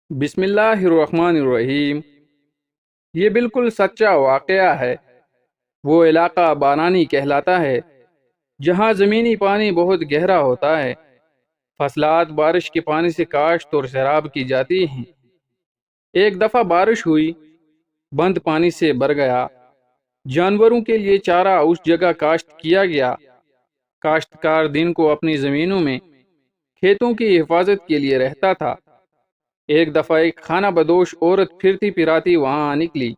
بسم اللہ الرحمن الرحیم۔ یہ بالکل سچا واقعہ ہے۔ وہ علاقہ بارانی کہلاتا ہے جہاں زمینی پانی بہت گہرا ہوتا ہے۔ فصلات بارش کے پانی سے کاشت اور سیراب کی جاتی ہیں۔ ایک دفعہ بارش ہوئی، بند پانی سے بھر گیا۔ جانوروں کے لیے چارہ اس جگہ کاشت کیا گیا۔ کاشتکار دن کو اپنی زمینوں میں کھیتوں کی حفاظت کے لیے رہتا تھا۔ ایک دفعہ ایک خانہ بدوش عورت پھرتی پھراتی وہاں نکلی۔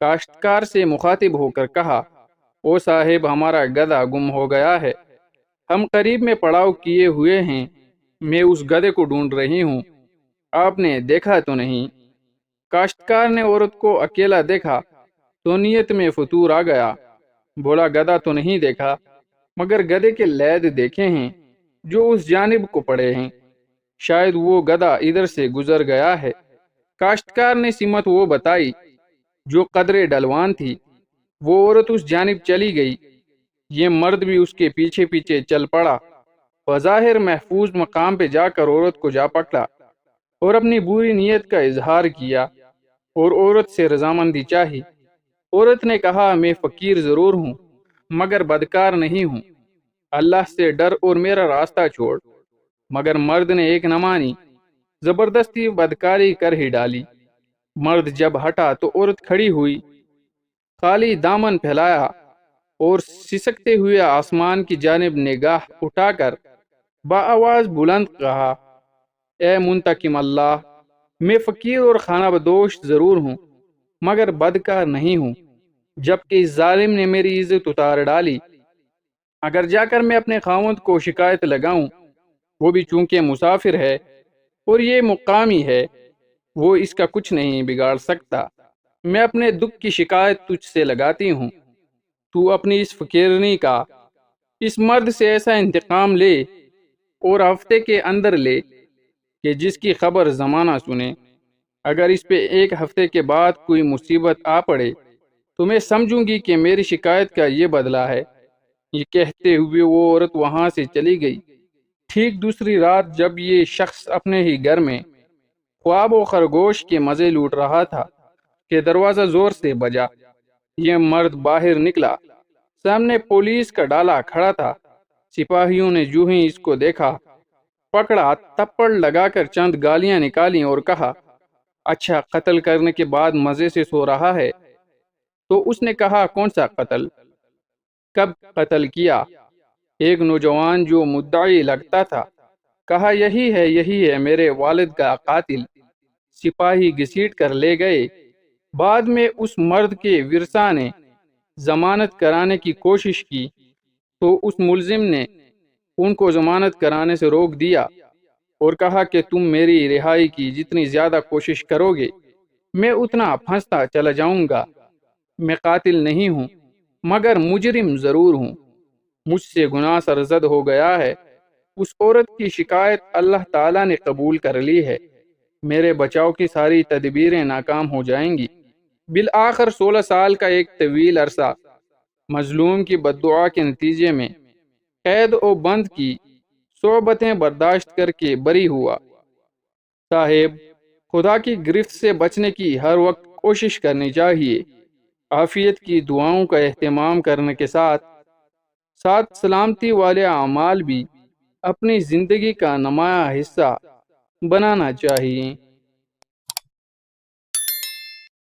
کاشتکار سے مخاطب ہو کر کہا، او صاحب، ہمارا گدھا گم ہو گیا ہے۔ ہم قریب میں پڑاؤ کیے ہوئے ہیں۔ میں اس گدھے کو ڈھونڈ رہی ہوں۔ آپ نے دیکھا تو نہیں؟ کاشتکار نے عورت کو اکیلا دیکھا تو نیت میں فطور آ گیا۔ بولا، گدھا تو نہیں دیکھا، مگر گدھے کے لید دیکھے ہیں جو اس جانب کو پڑے ہیں۔ شاید وہ گدھا ادھر سے گزر گیا ہے۔ کاشتکار نے سمت وہ بتائی جو قدرے ڈلوان تھی۔ وہ عورت اس جانب چلی گئی۔ یہ مرد بھی اس کے پیچھے پیچھے چل پڑا۔ بظاہر محفوظ مقام پہ جا کر عورت کو جا پکڑا اور اپنی بری نیت کا اظہار کیا اور عورت سے رضامندی چاہی۔ عورت نے کہا، میں فقیر ضرور ہوں مگر بدکار نہیں ہوں۔ اللہ سے ڈر اور میرا راستہ چھوڑ۔ مگر مرد نے ایک نہ مانی، زبردستی بدکاری کر ہی ڈالی۔ مرد جب ہٹا تو عورت کھڑی ہوئی، خالی دامن پھیلایا اور سسکتے ہوئے آسمان کی جانب نگاہ اٹھا کر بآواز بلند کہا، اے منتقم اللہ، میں فقیر اور خانہ بدوش ضرور ہوں مگر بدکار نہیں ہوں، جبکہ اس ظالم نے میری عزت اتار ڈالی۔ اگر جا کر میں اپنے خاوند کو شکایت لگاؤں، وہ بھی چونکہ مسافر ہے اور یہ مقامی ہے، وہ اس کا کچھ نہیں بگاڑ سکتا۔ میں اپنے دکھ کی شکایت تجھ سے لگاتی ہوں۔ تو اپنی اس فقیرنی کا اس مرد سے ایسا انتقام لے اور ہفتے کے اندر لے کہ جس کی خبر زمانہ سنے۔ اگر اس پہ ایک ہفتے کے بعد کوئی مصیبت آ پڑے تو میں سمجھوں گی کہ میری شکایت کا یہ بدلہ ہے۔ یہ کہتے ہوئے وہ عورت وہاں سے چلی گئی۔ ٹھیک دوسری رات جب یہ شخص اپنے ہی گھر میں خواب و خرگوش کے مزے لوٹ رہا تھا کہ دروازہ زور سے بجا۔ یہ مرد باہر نکلا۔ سامنے پولیس کا ڈالا کھڑا تھا۔ سپاہیوں نے جو ہی اس کو دیکھا، پکڑا، تپڑ لگا کر چند گالیاں نکالیں اور کہا، اچھا، قتل کرنے کے بعد مزے سے سو رہا ہے؟ تو اس نے کہا، کون سا قتل؟ کب قتل کیا؟ ایک نوجوان جو مدعی لگتا تھا کہا، یہی ہے میرے والد کا قاتل۔ سپاہی گھسیٹ کر لے گئے۔ بعد میں اس مرد کے ورثاء نے ضمانت کرانے کی کوشش کی تو اس ملزم نے ان کو ضمانت کرانے سے روک دیا اور کہا کہ تم میری رہائی کی جتنی زیادہ کوشش کرو گے میں اتنا پھنستا چلا جاؤں گا۔ میں قاتل نہیں ہوں مگر مجرم ضرور ہوں۔ مجھ سے گناہ سرزد ہو گیا ہے۔ اس عورت کی شکایت اللہ تعالیٰ نے قبول کر لی ہے۔ میرے بچاؤ کی ساری تدبیریں ناکام ہو جائیں گی۔ بالآخر 16 سال کا ایک طویل عرصہ مظلوم کی بددعا کے نتیجے میں قید و بند کی صعوبتیں برداشت کر کے بری ہوا۔ صاحب، خدا کی گرفت سے بچنے کی ہر وقت کوشش کرنی چاہیے۔ عافیت کی دعاؤں کا اہتمام کرنے کے ساتھ ساتھ سلامتی والے اعمال بھی اپنی زندگی کا نمایاں حصہ بنانا چاہیے۔